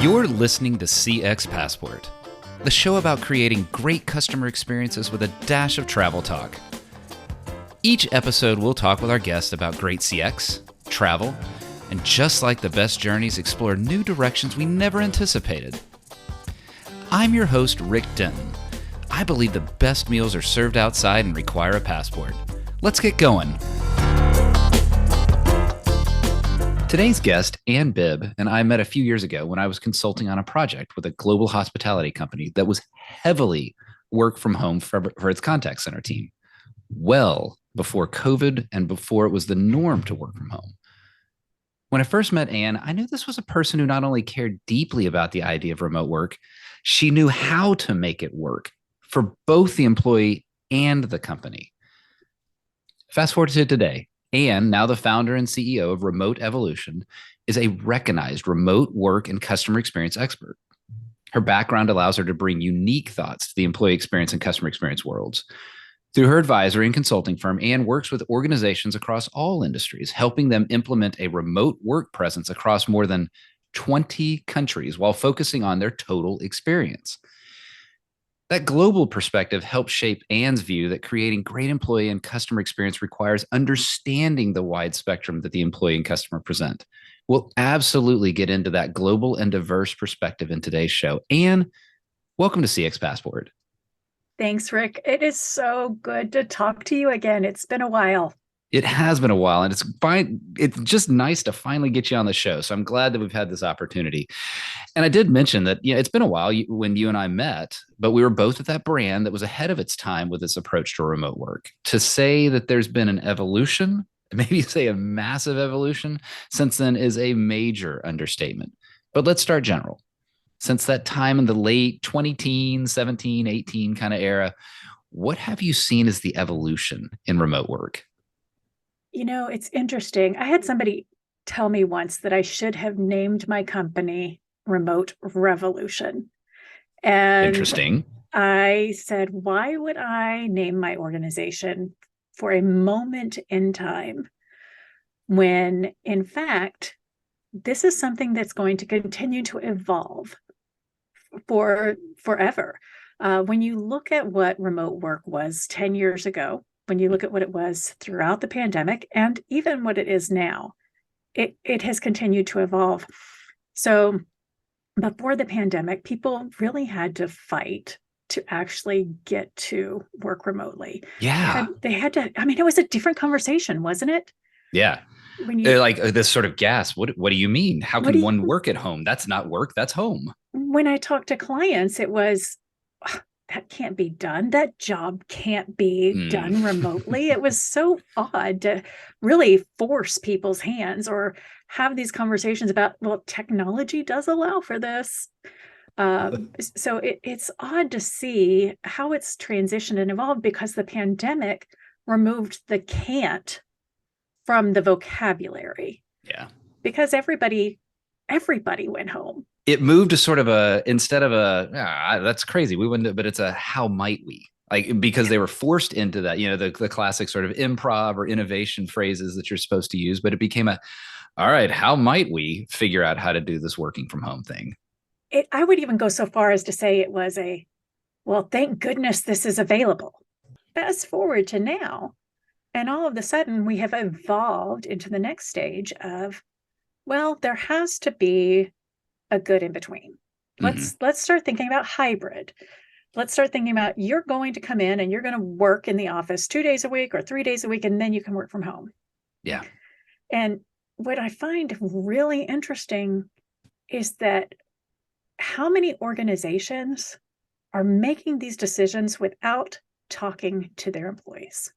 You're listening to CX Passport, the show about creating great customer experiences with a dash of travel talk. Each episode, we'll talk with our guests about great CX, travel, and just like the best journeys, explore new directions we never anticipated. I'm your host, Rick Denton. I believe the best meals are served outside and require a passport. Let's get going. Today's guest, Anne Bibb, and I met a few years ago when I was consulting on a project with a global hospitality company that was heavily work from home for its contact center team, well before COVID and before it was the norm to work from home. When I first met Anne, I knew this was a person who not only cared deeply about the idea of remote work, she knew how to make it work for both the employee and the company. Fast forward to today. Anne, now the founder and CEO of RemoteEvolution, is a recognized remote work and customer experience expert. Her background allows her to bring unique thoughts to the employee experience and customer experience worlds. Through her advisory and consulting firm, Anne works with organizations across all industries, helping them implement a remote work presence across more than 20 countries while focusing on their total experience. That global perspective helps shape Anne's view that creating great employee and customer experience requires understanding the wide spectrum that the employee and customer present. We'll absolutely get into that global and diverse perspective in today's show. Anne, welcome to CX Passport. Thanks, Rick. It is so good to talk to you again. It's been a while. It has been a while, and it's fine. It's just nice to finally get you on the show. So I'm glad that we've had this opportunity. And I did mention that, it's been a while when you and I met, but we were both at that brand that was ahead of its time with its approach to remote work. To say that there's been an evolution, maybe say a massive evolution since then, is a major understatement. But let's start general. Since that time in the late 20-teens, 17, 18 kind of era, what have you seen as the evolution in remote work? It's interesting. I had somebody tell me once that I should have named my company RemoteEvolution. And Interesting. I said, why would I name my organization for a moment in time when, in fact, this is something that's going to continue to evolve for forever? When you look at what remote work was 10 years ago, when you look at what it was throughout the pandemic and even what it is now, it has continued to evolve. So before the pandemic, people really had to fight to actually get to work remotely. Yeah. They had to, it was a different conversation, wasn't it? Yeah. When you like this sort of gasp, what do you mean? How can one work at home? That's not work, that's home. When I talked to clients, it was, that can't be done. That job can't be done remotely. It was so odd to really force people's hands or have these conversations about, well, technology does allow for this. So it's odd to see how it's transitioned and evolved because the pandemic removed the can't from the vocabulary. Yeah. Because everybody went home. It moved to sort of instead of that's crazy. We wouldn't, but it's a how might we? Because they were forced into that, the classic sort of improv or innovation phrases that you're supposed to use, but it became all right, how might we figure out how to do this working from home thing? I would even go so far as to say it was well, thank goodness this is available. Fast forward to now, and all of a sudden we have evolved into the next stage of, well, there has to be a good in between. Let's start thinking about hybrid. Let's start thinking about you're going to come in and you're going to work in the office 2 days a week or 3 days a week, and then you can work from home. Yeah. And what I find really interesting is that how many organizations are making these decisions without talking to their employees.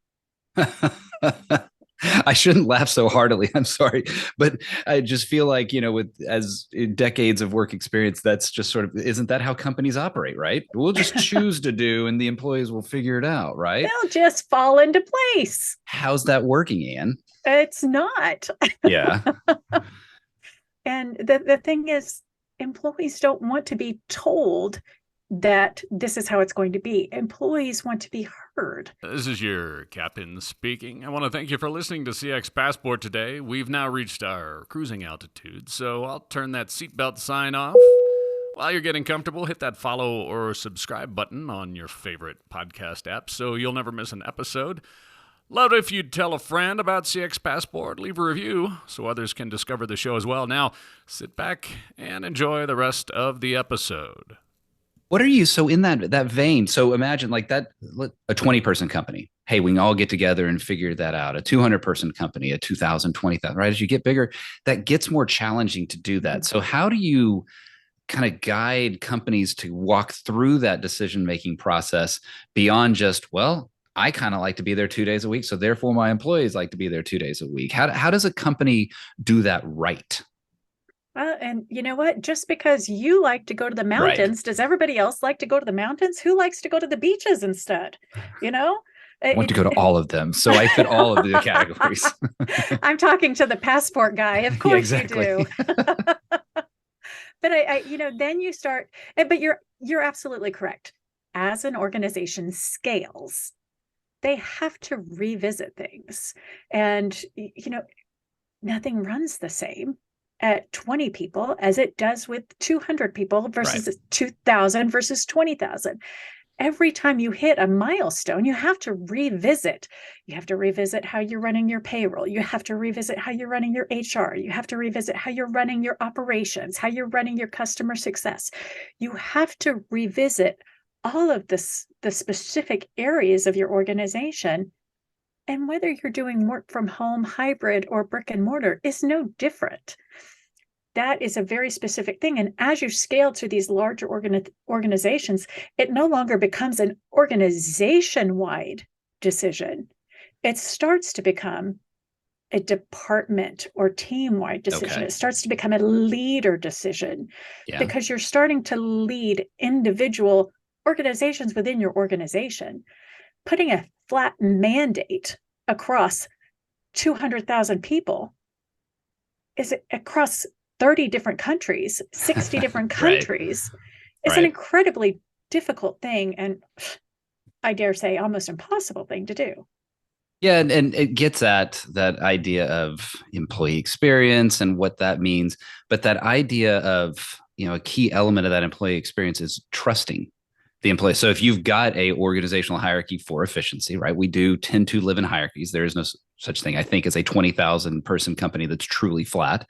I shouldn't laugh so heartily. I'm sorry, but I just feel like, with as decades of work experience, that's just sort of, isn't that how companies operate, right? We'll just choose to do, and the employees will figure it out, right? They'll just fall into place. How's that working, Anne? It's not. Yeah. And the thing is, employees don't want to be told that this is how it's going to be. Employees want to be heard. This is your captain speaking. I want to thank you for listening to CX Passport today. We've now reached our cruising altitude, so I'll turn that seatbelt sign off. While you're getting comfortable, hit that follow or subscribe button on your favorite podcast app so you'll never miss an episode. Love it if you'd tell a friend about CX Passport. Leave a review so others can discover the show as well. Now, sit back and enjoy the rest of the episode. What are you, so in that vein, so imagine like that, a 20-person company. Hey, we can all get together and figure that out. A 200-person company, a 2,000, 20,000, right? As you get bigger, that gets more challenging to do that. So how do you kind of guide companies to walk through that decision-making process beyond just, well, I kind of like to be there 2 days a week, so therefore my employees like to be there 2 days a week. How does a company do that right? Well, and you know what? Just because you like to go to the mountains, does everybody else like to go to the mountains? Who likes to go to the beaches instead? You know? I want to go to all of them. So I fit all of the categories. I'm talking to the passport guy. Of course exactly. you do. But I then you start, but you're absolutely correct. As an organization scales, they have to revisit things. And, nothing runs the same at 20 people as it does with 200 people versus 2,000 versus 20,000. Every time you hit a milestone, you have to revisit. You have to revisit how you're running your payroll. You have to revisit how you're running your HR. You have to revisit how you're running your operations, how you're running your customer success. You have to revisit all of this, the specific areas of your organization. And whether you're doing work from home, hybrid, or brick and mortar is no different. That is a very specific thing. And as you scale to these larger organizations, it no longer becomes an organization-wide decision. It starts to become a department or team-wide decision. Okay. It starts to become a leader decision because you're starting to lead individual organizations within your organization. Putting a flat mandate across 200,000 people is across 30 different countries, 60 different countries. It's an incredibly difficult thing, and I dare say almost impossible thing to do. Yeah, and it gets at that idea of employee experience and what that means. But that idea of, a key element of that employee experience is trusting the employee. So if you've got a organizational hierarchy for efficiency, right? We do tend to live in hierarchies. There is no such thing, I think, as a 20,000 person company that's truly flat.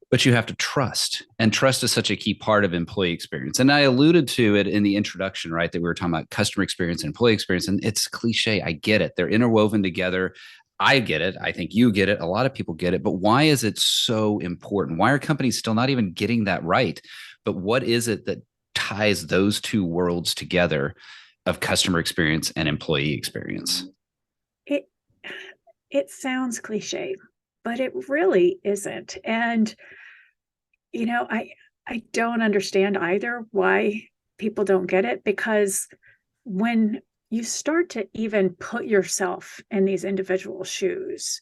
But you have to trust, and trust is such a key part of employee experience. And I alluded to it in the introduction, right? That we were talking about customer experience and employee experience, and it's cliche. I get it. They're interwoven together. I get it. I think you get it. A lot of people get it. But why is it so important? Why are companies still not even getting that right? But what is it that ties those two worlds together of customer experience and employee experience? It sounds cliche, but it really isn't. And, I don't understand either why people don't get it, because when you start to even put yourself in these individual shoes,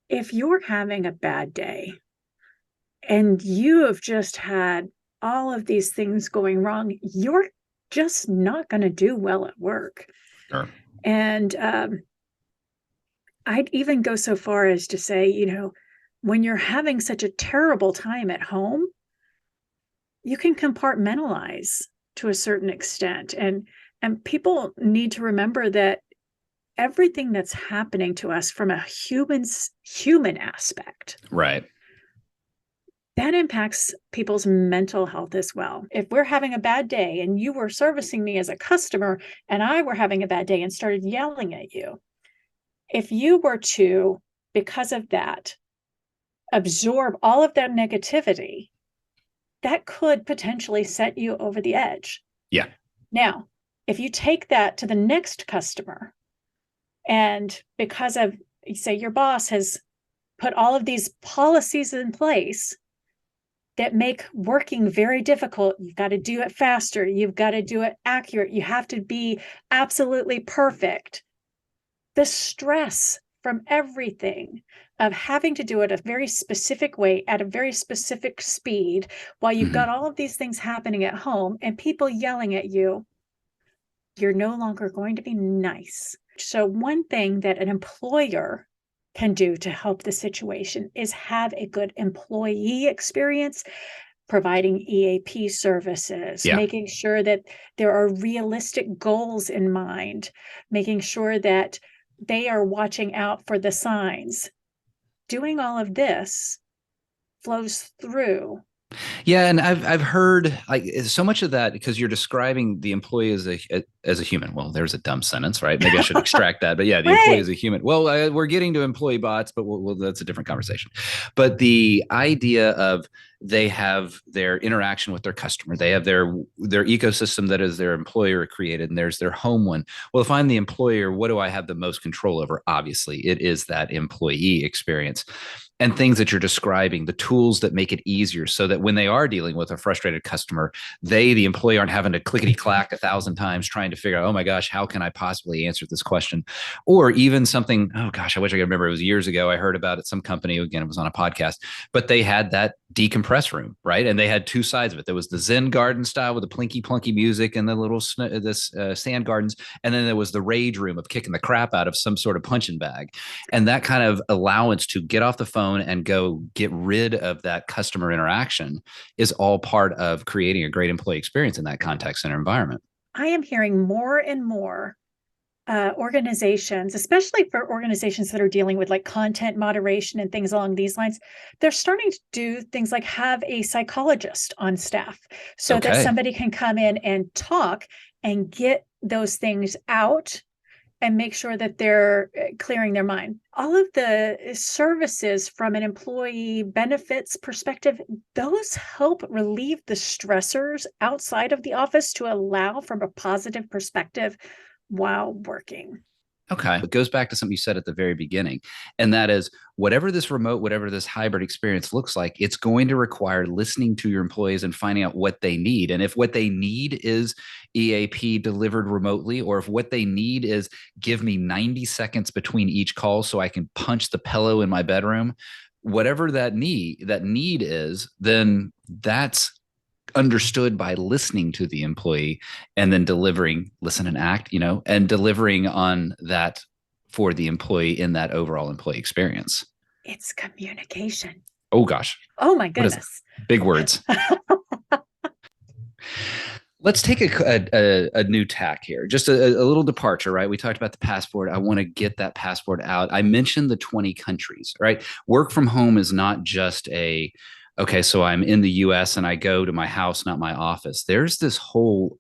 if you're having a bad day and you have just had all of these things going wrong, you're just not going to do well at work. Sure. And I'd even go so far as to say, when you're having such a terrible time at home, you can compartmentalize to a certain extent. And people need to remember that everything that's happening to us from a human aspect, right, that impacts people's mental health as well. If we're having a bad day and you were servicing me as a customer and I were having a bad day and started yelling at you, if you were to, because of that, absorb all of that negativity, that could potentially set you over the edge. Yeah. Now, if you take that to the next customer, and because of, say, your boss has put all of these policies in place that make working very difficult. You've got to do it faster. You've got to do it accurate. You have to be absolutely perfect. The stress from everything of having to do it a very specific way at a very specific speed while you've got all of these things happening at home and people yelling at you, you're no longer going to be nice. So one thing that an employer can do to help the situation is have a good employee experience, providing EAP services, Yeah. making sure that there are realistic goals in mind, making sure that they are watching out for the signs. Doing all of this flows through. Yeah, and I've heard like so much of that because you're describing the employee as a human. Well, there's a dumb sentence, right? Maybe I should extract that. But yeah, the employee Right. is a human. Well, we're getting to employee bots, but that's a different conversation. But the idea of they have their interaction with their customer, they have their ecosystem that is their employer created, and there's their home one. Well, if I'm the employer, what do I have the most control over? Obviously, it is that employee experience. And things that you're describing, the tools that make it easier so that when they are dealing with a frustrated customer, the employee, aren't having to clickety clack 1,000 times trying to figure out, oh my gosh, how can I possibly answer this question? Or even something, oh gosh, I wish I could remember. It was years ago. I heard about it. Some company, again, it was on a podcast, but they had that decompress room, right? And they had two sides of it. There was the Zen garden style with the plinky plunky music and the little sand gardens. And then there was the rage room of kicking the crap out of some sort of punching bag. And that kind of allowance to get off the phone and go get rid of that customer interaction is all part of creating a great employee experience in that contact center environment. I am hearing more and more organizations, especially for organizations that are dealing with like content moderation and things along these lines, they're starting to do things like have a psychologist on staff so that somebody can come in and talk and get those things out and make sure that they're clearing their mind. All of the services from an employee benefits perspective, those help relieve the stressors outside of the office to allow from a positive perspective while working. Okay. It goes back to something you said at the very beginning. And that is whatever this remote, whatever this hybrid experience looks like, it's going to require listening to your employees and finding out what they need. And if what they need is EAP delivered remotely, or if what they need is give me 90 seconds between each call so I can punch the pillow in my bedroom, whatever that need is, then that's understood by listening to the employee and then delivering, listen and act, and delivering on that for the employee in that overall employee experience. It's communication. Oh gosh. Oh my goodness. Big words. Let's take a new tack here, just a little departure, right? We talked about the passport. I want to get that passport out. I mentioned the 20 countries, right? Work from home is not just okay, so I'm in the US and I go to my house, not my office. There's this whole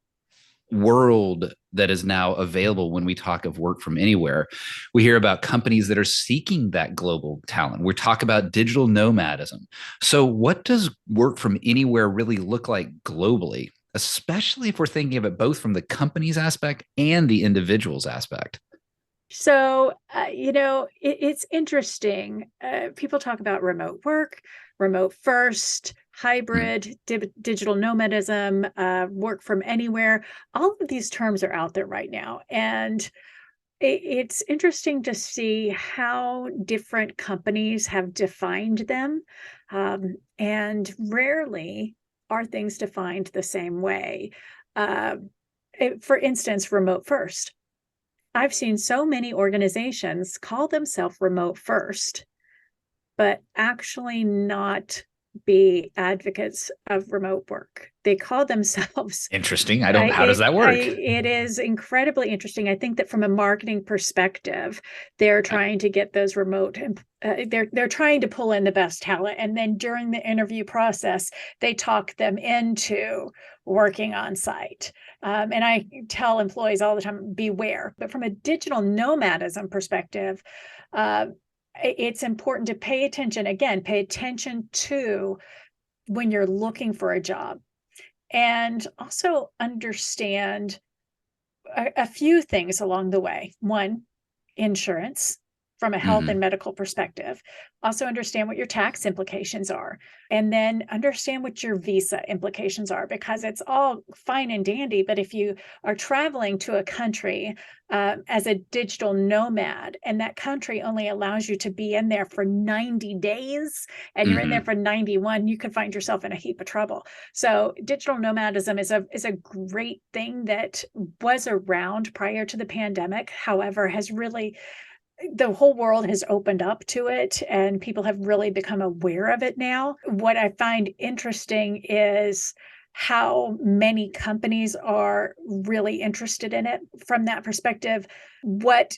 world that is now available when we talk of work from anywhere. We hear about companies that are seeking that global talent. We talk about digital nomadism. So what does work from anywhere really look like globally, especially if we're thinking of it both from the company's aspect and the individual's aspect? So, it's interesting. People talk about remote work, remote first, hybrid, digital nomadism, work from anywhere. All of these terms are out there right now. And it's interesting to see how different companies have defined them. And rarely are things defined the same way. For instance, remote first. I've seen so many organizations call themselves remote first, but actually not be advocates of remote work. They call themselves. Interesting. How does that work? It is incredibly interesting. I think that from a marketing perspective, they're trying to get those remote, they're trying to pull in the best talent. And then during the interview process, they talk them into working on site. And I tell employees all the time, beware. But from a digital nomadism perspective, it's important to pay attention to when you're looking for a job, and also understand a few things along the way. One, insurance from a health and medical perspective. Also understand what your tax implications are, and then understand what your visa implications are, because it's all fine and dandy. But if you are traveling to a country as a digital nomad, and that country only allows you to be in there for 90 days, and you're in there for 91, you could find yourself in a heap of trouble. So digital nomadism is a great thing that was around prior to the pandemic, however, has really the whole world has opened up to it and people have really become aware of it now. What I find interesting is how many companies are really interested in it from that perspective. What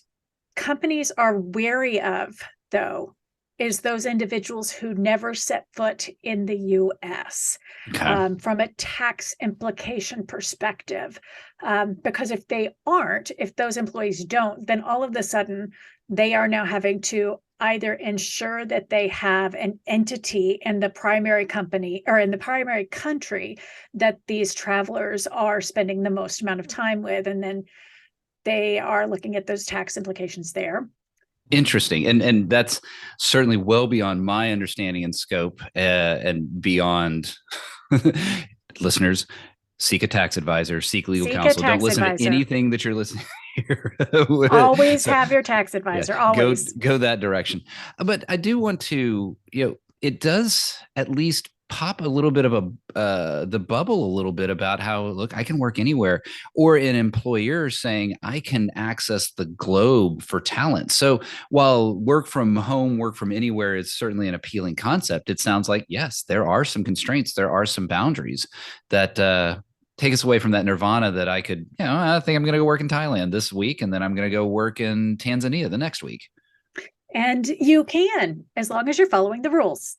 companies are wary of, though, is those individuals who never set foot in the US from a tax implication perspective. Because if those employees don't, then all of a sudden they are now having to either ensure that they have an entity in the primary company or in the primary country that these travelers are spending the most amount of time with, and then they are looking at those tax implications there. Interesting. And that's certainly well beyond my understanding and scope, and beyond. Listeners, seek a tax advisor, seek legal counsel. Don't listen to anything that you're listening here. Always have your tax advisor. Yeah, always go that direction. But I do want to, it does at least pop a little bit of the bubble a little bit about how, look, I can work anywhere, or an employer saying I can access the globe for talent. So while work from home, work from anywhere is certainly an appealing concept, it sounds like, yes, there are some constraints, there are some boundaries that take us away from that nirvana that I could, I think I'm going to go work in Thailand this week, and then I'm going to go work in Tanzania the next week. And you can, as long as you're following the rules.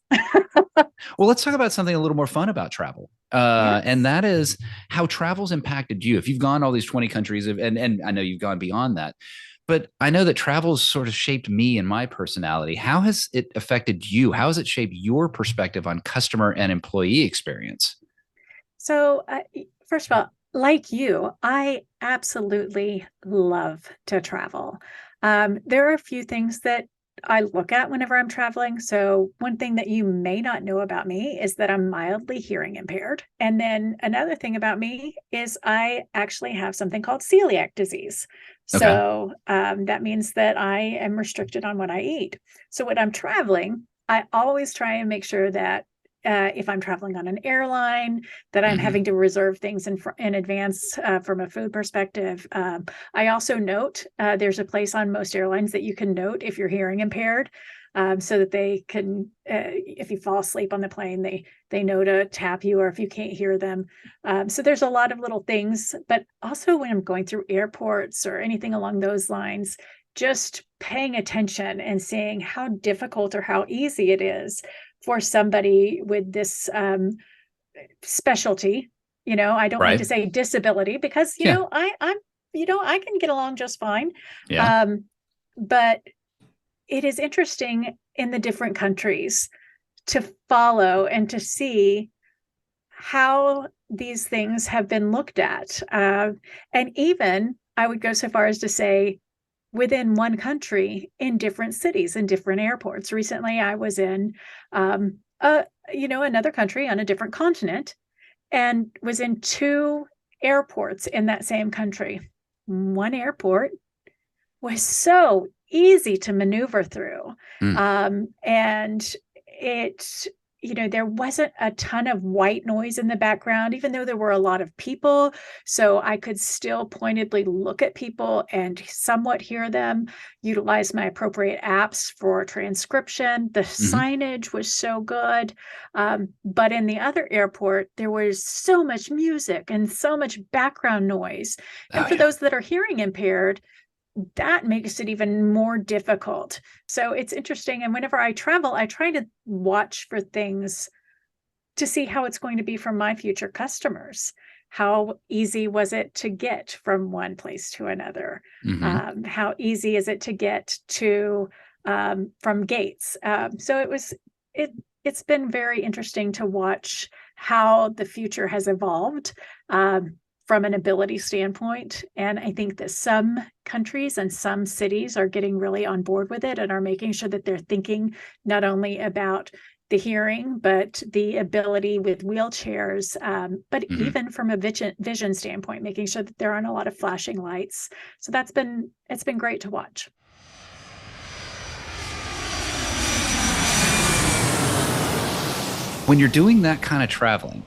Well, let's talk about something a little more fun about travel. Yes. And that is how travel's impacted you. If you've gone all these 20 countries, and I know you've gone beyond that, but I know that travel's sort of shaped me and my personality. How has it affected you? How has it shaped your perspective on customer and employee experience? So, first of all, like you, I absolutely love to travel. There are a few things that I look at whenever I'm traveling. So one thing that you may not know about me is that I'm mildly hearing impaired. And then another thing about me is I actually have something called celiac disease. Okay. So that means that I am restricted on what I eat. So when I'm traveling, I always try and make sure that if I'm traveling on an airline, that I'm having to reserve things in advance from a food perspective. I also note there's a place on most airlines that you can note if you're hearing impaired, so that they can, if you fall asleep on the plane, they know to tap you, or if you can't hear them. So there's a lot of little things, but also when I'm going through airports or anything along those lines, just paying attention and seeing how difficult or how easy it is for somebody with this specialty. I don't like to say disability, because I'm I can get along just fine. Yeah. But it is interesting in the different countries to follow and to see how these things have been looked at. And even I would go so far as to say, within one country, in different cities and different airports. Recently, I was in, another country on a different continent, and was in two airports in that same country. One airport was so easy to maneuver through, and it. There wasn't a ton of white noise in the background, even though there were a lot of people. So I could still pointedly look at people and somewhat hear them, utilize my appropriate apps for transcription. The signage was so good. But in the other airport, there was so much music and so much background noise. And for those that are hearing impaired, that makes it even more difficult. So it's interesting. And whenever I travel, I try to watch for things to see how it's going to be for my future customers. How easy was it to get from one place to another? How easy is it to get to from gates? So it's been very interesting to watch how the future has evolved from an ability standpoint. And I think that some countries and some cities are getting really on board with it and are making sure that they're thinking not only about the hearing, but the ability with wheelchairs, but even from a vision standpoint, making sure that there aren't a lot of flashing lights. So it's been great to watch. When you're doing that kind of traveling,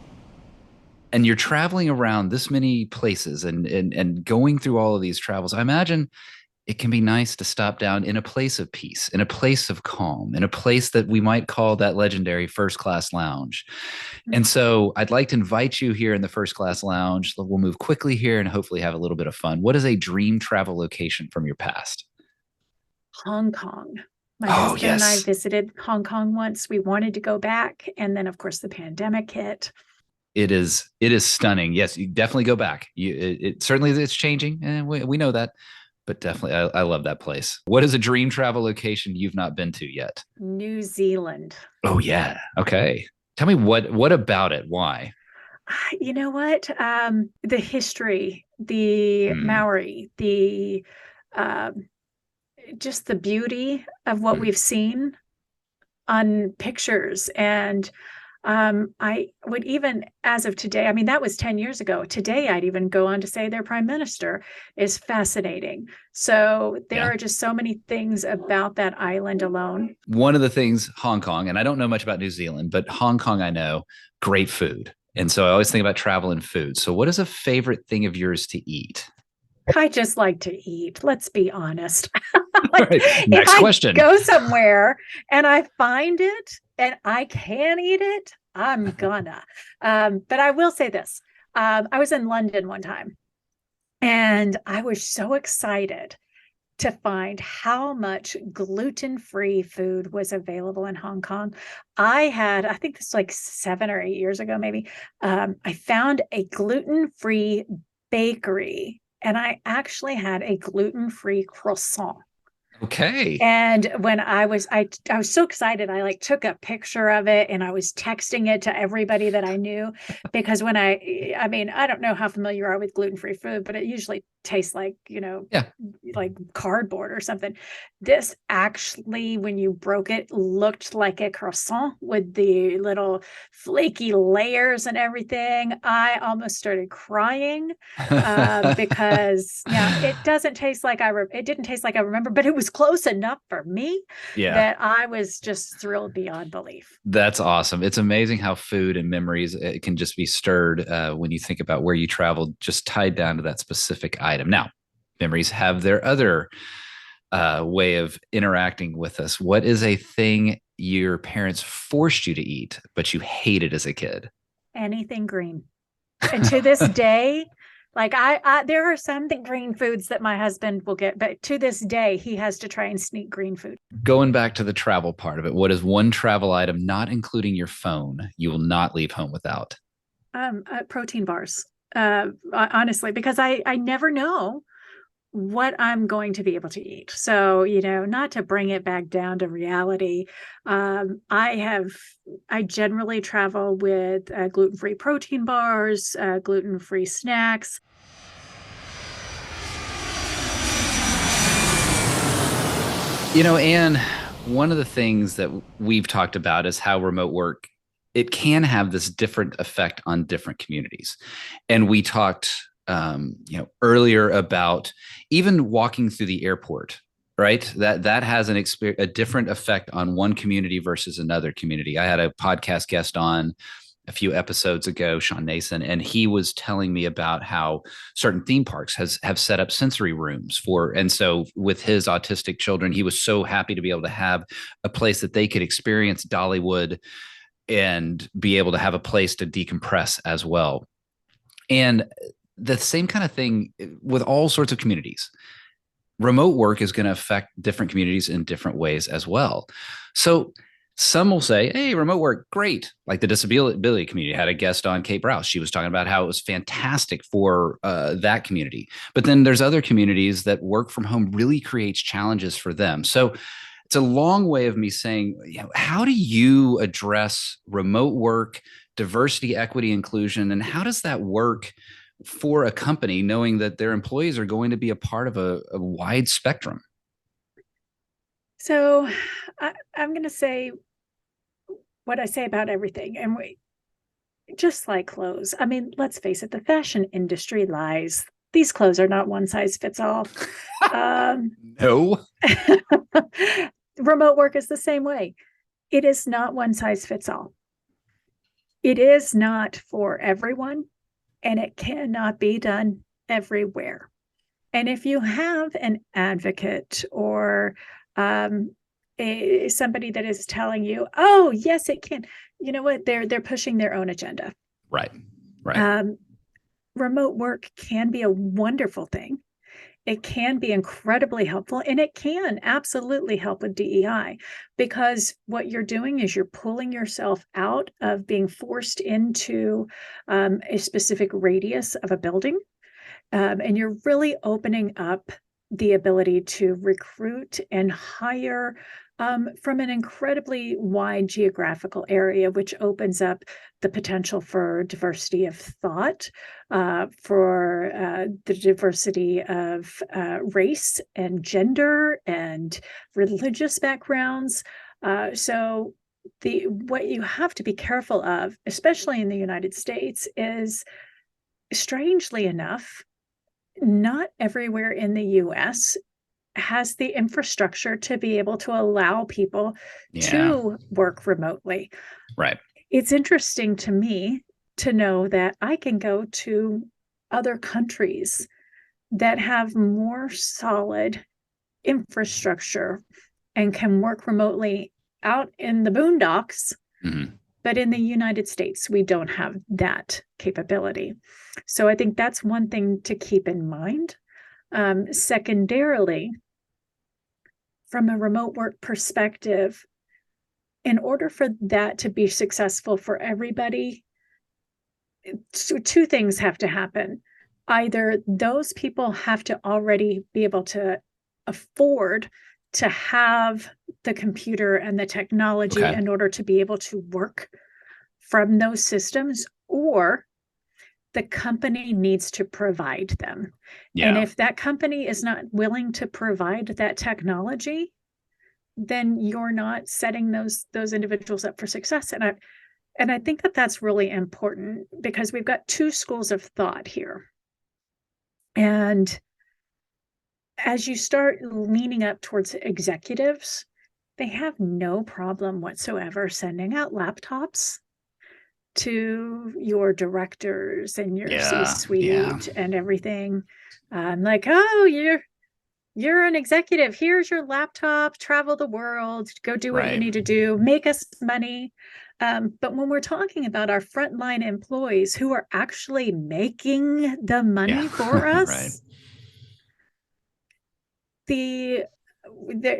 and you're traveling around this many places and going through all of these travels, I imagine it can be nice to stop down in a place of peace, in a place of calm, in a place that we might call that legendary first class lounge. And so I'd like to invite you here in the first class lounge. We'll move quickly here and hopefully have a little bit of fun. What is a dream travel location from your past? Hong Kong. My Oh, husband and I yes. visited Hong Kong once. We wanted to go back. And then, of course, the pandemic hit. It is stunning. Yes, you definitely go back. It certainly it's changing, and we know that, but definitely I love that place. What is a dream travel location you've not been to yet? New Zealand. Oh yeah. Okay. Tell me what about it? Why? You know what? The history, the Hmm. Maori, the just the beauty of what Hmm. we've seen on pictures. And I would even, as of today, I mean, that was 10 years ago. Today, I'd even go on to say their prime minister is fascinating. So there Yeah. are just so many things about that island alone. One of the things, Hong Kong, and I don't know much about New Zealand, but Hong Kong, I know, great food. And so I always think about travel and food. So what is a favorite thing of yours to eat? I just like to eat. Let's be honest. All Like, right. if Next I question. go somewhere and I find it and I can eat it, I'm gonna. But I will say this. I was in London one time and I was so excited to find how much gluten-free food was available in Hong Kong. I think this was like 7 or 8 years ago, maybe. I found a gluten-free bakery and I actually had a gluten-free croissant. Okay. And when I was so excited, I like took a picture of it and I was texting it to everybody that I knew because I mean, I don't know how familiar you are with gluten-free food, but it usually tastes like, Yeah. like cardboard or something. This actually, when you broke it, looked like a croissant with the little flaky layers and everything. I almost started crying because now it doesn't taste like it didn't taste like I remember, but it was close enough for me Yeah. that I was just thrilled beyond belief. That's awesome. It's amazing how food and memories can just be stirred when you think about where you traveled, just tied down to that specific item. Now, memories have their other way of interacting with us. What is a thing your parents forced you to eat, but you hated as a kid? Anything green. And to this day, like there are some green foods that my husband will get, but to this day, he has to try and sneak green food. Going back to the travel part of it, what is one travel item, not including your phone, you will not leave home without? Protein bars. Honestly, because I never know what I'm going to be able to eat. So, not to bring it back down to reality, I generally travel with gluten-free protein bars, gluten-free snacks. Anne, one of the things that we've talked about is how remote work, it can have this different effect on different communities. And we talked, earlier about even walking through the airport, right? That has a different effect on one community versus another community. I had a podcast guest on a few episodes ago, Sean Nason, and he was telling me about how certain theme parks have set up sensory rooms and so with his autistic children, he was so happy to be able to have a place that they could experience Dollywood and be able to have a place to decompress as well. And the same kind of thing with all sorts of communities. Remote work is going to affect different communities in different ways as well. So some will say, hey, remote work, great. Like the disability community had a guest on, Kate Browse. She was talking about how it was fantastic for that community. But then there's other communities that work from home really creates challenges for them. So it's a long way of me saying, how do you address remote work, diversity, equity, inclusion, and how does that work for a company knowing that their employees are going to be a part of a wide spectrum? So I'm going to say what I say about everything. And just like clothes. I mean, let's face it, the fashion industry lies. These clothes are not one size fits all. No. Remote work is the same way. It is not one size fits all. It is not for everyone, and it cannot be done everywhere. And if you have an advocate or somebody that is telling you, oh, yes, it can, you know what, they're pushing their own agenda. Right. Right. Remote work can be a wonderful thing. It can be incredibly helpful, and it can absolutely help with DEI, because what you're doing is you're pulling yourself out of being forced into a specific radius of a building, and you're really opening up the ability to recruit and hire from an incredibly wide geographical area, which opens up the potential for diversity of thought, for the diversity of race and gender and religious backgrounds. So what you have to be careful of, especially in the United States, is, strangely enough, not everywhere in the US has the infrastructure to be able to allow people to work remotely. Right. It's interesting to me to know that I can go to other countries that have more solid infrastructure and can work remotely out in the boondocks. Mm-hmm. But in the United States, we don't have that capability. So I think that's one thing to keep in mind. Secondarily, from a remote work perspective, in order for that to be successful for everybody, two things have to happen. Either those people have to already be able to afford to have the computer and the technology in order to be able to work from those systems, or the company needs to provide them. Yeah. And if that company is not willing to provide that technology, then you're not setting those individuals up for success. And I think that that's really important, because we've got two schools of thought here. And as you start leaning up towards executives, they have no problem whatsoever sending out laptops to your directors and your C-suite and everything. Like, oh, you're an executive. Here's your laptop. Travel the world. Go do what you need to do. Make us money. But when we're talking about our frontline employees who are actually making the money for us, they're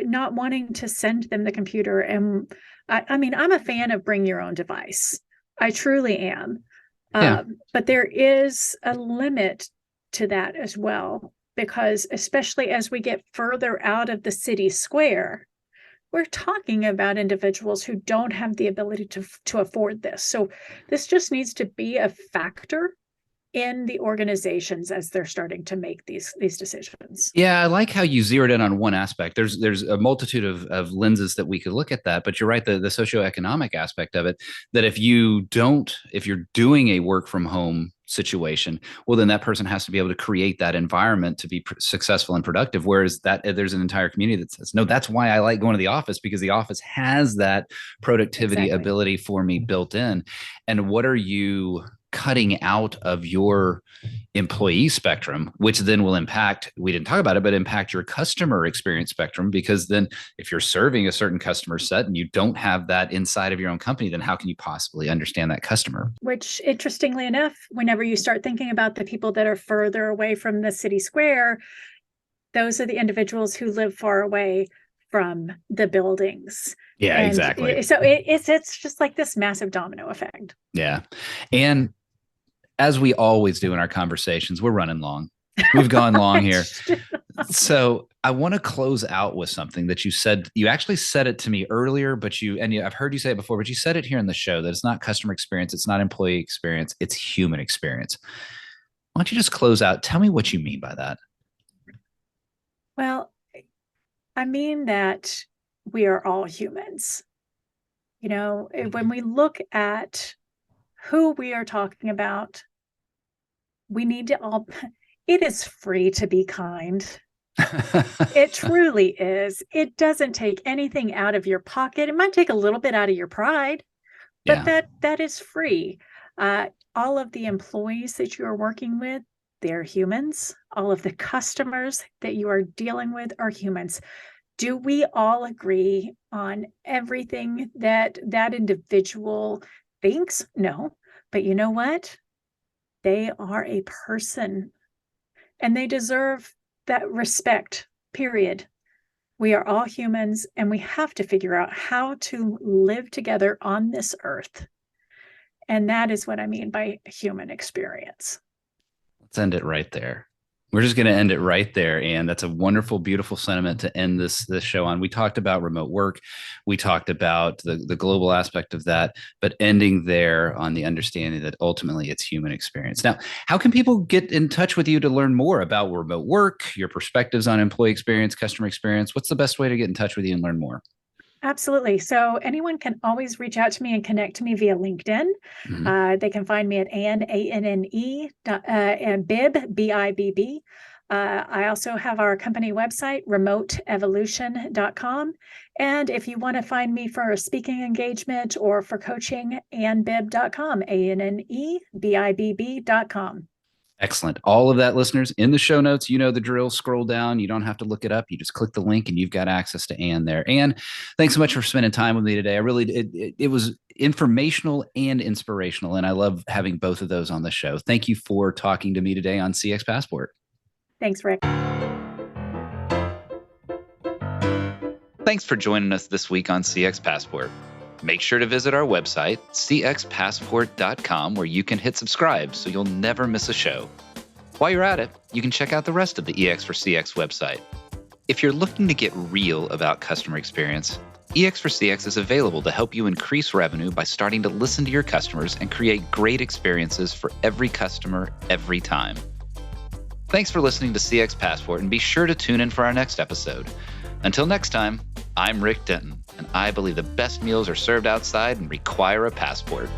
not wanting to send them the computer. And I mean, I'm a fan of bring your own device. I truly am. But there is a limit to that as well, because especially as we get further out of the city square, we're talking about individuals who don't have the ability to afford this. So this just needs to be a factor in the organizations as they're starting to make these decisions. Yeah, I like how you zeroed in on one aspect. There's a multitude of lenses that we could look at that, but you're right, the socioeconomic aspect of it, that if you're doing a work from home situation, well, then that person has to be able to create that environment to be successful and productive. Whereas there's an entire community that says, no, that's why I like going to the office, because the office has that productivity ability for me built in. And what are you cutting out of your employee spectrum, which then will impact, we didn't talk about it, but impact your customer experience spectrum? Because then if you're serving a certain customer set and you don't have that inside of your own company, then how can you possibly understand that customer? Which, interestingly enough, whenever you start thinking about the people that are further away from the city square, those are the individuals who live far away from the buildings. Yeah, and exactly. So it's just like this massive domino effect. Yeah. And as we always do in our conversations, we're running long. We've gone long here. So I want to close out with something that you said. You actually said it to me earlier, but I've heard you say it before, but you said it here in the show, that it's not customer experience, it's not employee experience, it's human experience. Why don't you just close out? Tell me what you mean by that. Well, I mean that we are all humans. You know, when we look at who we are talking about, we need to it is free to be kind. It truly is. It doesn't take anything out of your pocket. It might take a little bit out of your pride, but that is free. All of the employees that you are working with, they're humans. All of the customers that you are dealing with are humans. Do we all agree on everything that that individual thinks? No. But you know what? They are a person and they deserve that respect, period. We are all humans and we have to figure out how to live together on this earth. And that is what I mean by human experience. Let's end it right there. We're just going to end it right there. And that's a wonderful, beautiful sentiment to end this show on. We talked about remote work. We talked about the global aspect of that, but ending there on the understanding that ultimately it's human experience. Now, how can people get in touch with you to learn more about remote work, your perspectives on employee experience, customer experience? What's the best way to get in touch with you and learn more? Absolutely. So anyone can always reach out to me and connect to me via LinkedIn. They can find me at Anne, A-N-N-E, and Bibb, B-I-B-B. I also have our company website, RemoteEvolution.com. And if you want to find me for a speaking engagement or for coaching, AnneBibb.com, ANNEBIBB.com. Excellent. All of that, listeners, in the show notes, you know the drill. Scroll down. You don't have to look it up. You just click the link and you've got access to Anne there. Anne, thanks so much for spending time with me today. I really, it was informational and inspirational, and I love having both of those on the show. Thank you for talking to me today on CX Passport. Thanks, Rick. Thanks for joining us this week on CX Passport. Make sure to visit our website, cxpassport.com, where you can hit subscribe so you'll never miss a show. While you're at it, you can check out the rest of the EX for CX website. If you're looking to get real about customer experience, EX for CX is available to help you increase revenue by starting to listen to your customers and create great experiences for every customer every time. Thanks for listening to CX Passport, and be sure to tune in for our next episode. Until next time, I'm Rick Denton, and I believe the best meals are served outside and require a passport.